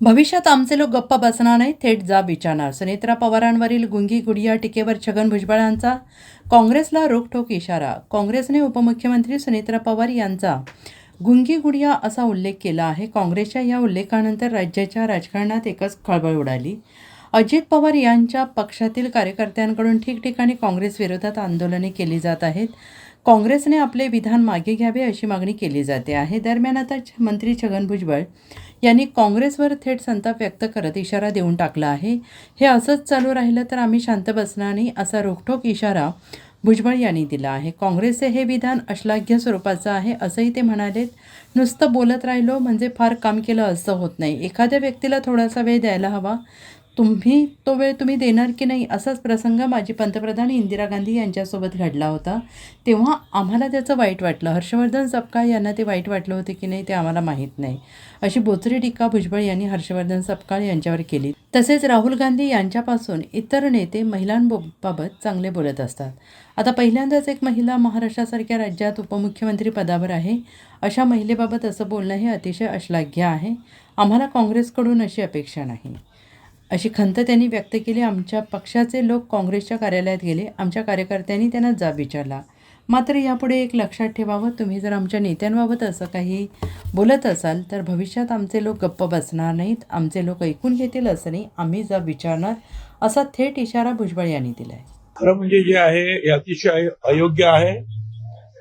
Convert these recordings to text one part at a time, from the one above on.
भविष्यात आमचे लोक गप्प बसणार नाही, थेट जाब विचारणार. सुनेत्रा पवारांवरील गुंगी गुडिया टीकेवर छगन भुजबळांचा काँग्रेसला रोखठोक इशारा. काँग्रेसने उपमुख्यमंत्री सुनेत्रा पवार यांचा गुंगी गुडिया असा उल्लेख केला आहे. काँग्रेसच्या या उल्लेखानंतर राज्याच्या राजकारणात एकच खळबळ उडाली. अजित पवार यांच्या पक्षातील कार्यकर्त्यांकडून ठिकठिकाणी काँग्रेस विरोधात आंदोलने केली जात आहेत. काँग्रेसने आपले विधान मागे घ्यावे अशी मागणी केली जाते आहे. दरम्यान आता मंत्री छगन भुजबळ यांनी काँग्रेसवर थेट संताप व्यक्त करत इशारा देऊन टाकला आहे. हे असंच चालू राहिलं तर आम्ही शांत बसणार नाही असा रोखठोक इशारा भुजबळ यांनी दिला आहे. काँग्रेसचे हे विधान अश्लाघ्य स्वरूपाचं आहे असंही ते म्हणालेत. नुसतं बोलत राहिलो म्हणजे फार काम केलं असं होत नाही. एखाद्या व्यक्तीला थोडासा वेळ द्यायला हवा. तो वेळ तुम्ही देणार की नाही असाच प्रसंग माजी पंतप्रधान इंदिरा गांधी यांच्यासोबत घडला होता. तेव्हा आम्हाला त्याचं वाईट वाटलं. हर्षवर्धन सपकाळ यांना ते वाईट वाटलं होते की नाही ते आम्हाला माहीत नाही, अशी बोचरी टीका भुजबळ यांनी हर्षवर्धन सपकाळ यांच्यावर केली. तसेच राहुल गांधी यांच्यापासून इतर नेते महिलांबाबत चांगले बोलत असतात. आता पहिल्यांदाच एक महिला महाराष्ट्रासारख्या राज्यात उपमुख्यमंत्री पदावर आहे. अशा महिलेबाबत असं बोलणं हे अतिशय अश्लाघ्य आहे. आम्हाला काँग्रेसकडून अशी अपेक्षा नाही, अशी खंत त्यांनी व्यक्त केली. आमच्या पक्षाचे लोक काँग्रेसच्या कार्यालयात गेले. आमच्या कार्यकर्त्यांनी त्यांना जाब विचारला. मात्र यापुढे एक लक्षात ठेवावं, तुम्ही जर आमच्या नेत्यांबाबत असं काही बोलत असाल तर भविष्यात आमचे लोक गप्प बसणार नाहीत. आमचे लोक ऐकून घेतील असं नाही, आम्ही जाब विचारणार असा थेट इशारा भुजबळ यांनी दिला आहे. खरं म्हणजे जे आहे हे अतिशय अयोग्य आहे.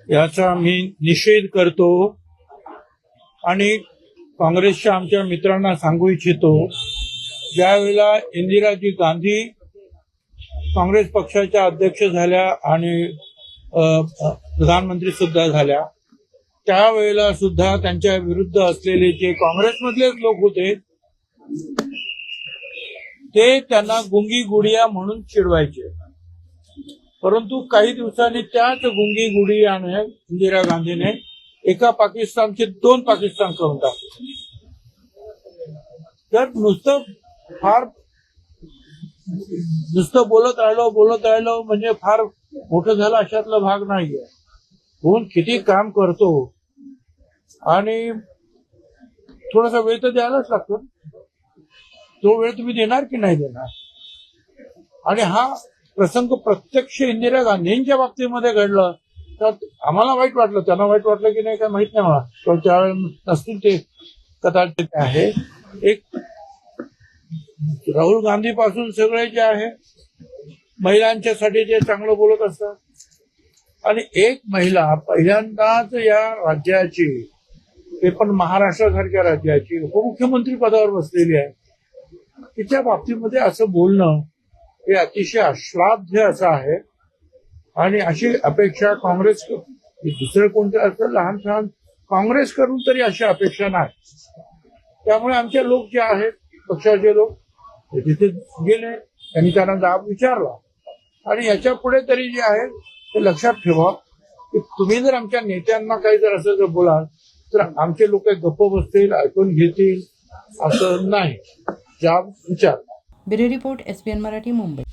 याचा मी निषेध करतो आणि काँग्रेसच्या आमच्या मित्रांना सांगू इच्छितो, ज्यावेळेला इंदिराजी गांधी काँग्रेस पक्षाच्या अध्यक्ष झाल्या आणि प्रधानमंत्री सुद्धा झाल्या, त्यावेळेला सुद्धा त्यांच्या विरुद्ध असलेले जे काँग्रेसमधलेच लोक होते ते त्यांना गुंगी गुडिया म्हणून चिडवायचे. परंतु काही दिवसांनी त्याच गुंगी गुडियाने इंदिरा गांधीने एका पाकिस्तानचे 2 पाकिस्तान करून टाकले. तर नुसतं बोलत राहिलो म्हणजे फार मोठं झालं अशातला भाग नाहीये. कोण किती काम करतो आणि थोडासा वेळ तर द्यायलाच लागतो. तो वेळ तुम्ही देणार की नाही देणार. आणि हा प्रसंग प्रत्यक्ष इंदिरा गांधींच्या बाबतीमध्ये घडलं तर आम्हाला वाईट वाटलं. त्यांना वाईट वाटलं की नाही काय माहित नाही मला, पण त्यावेळेला नसतील ते कदाचित आहे. एक राहुल गांधी पासून सगळे जे आहे महिलांच्यासाठी जे चांगलं बोलत असतात आणि एक महिला पहिल्यांदाच या राज्याची, ते पण महाराष्ट्रासारख्या राज्याची उपमुख्यमंत्री पदावर बसलेली आहे, तिच्या बाबतीमध्ये असं बोलणं हे अतिशय अश्लाघ्य असं आहे. आणि अशी अपेक्षा काँग्रेस दुसरं कोणतं असं लहान सहान काँग्रेस करून तरी अशी अपेक्षा नाही. त्यामुळे आमचे लोक जे आहेत पक्षाचे लोक ते तिथे गेले, त्यांनी त्यांना जाब विचारला. आणि याच्या पुढे तरी जे आहे ते लक्षात ठेवा की तुम्ही जर आमच्या नेत्यांना काही जर असं जर बोलाल तर आमचे लोक गप्प बसतील, ऐकून घेतील असं नाही. जाब विचार. Bureau report, SBN Marathi, Mumbai.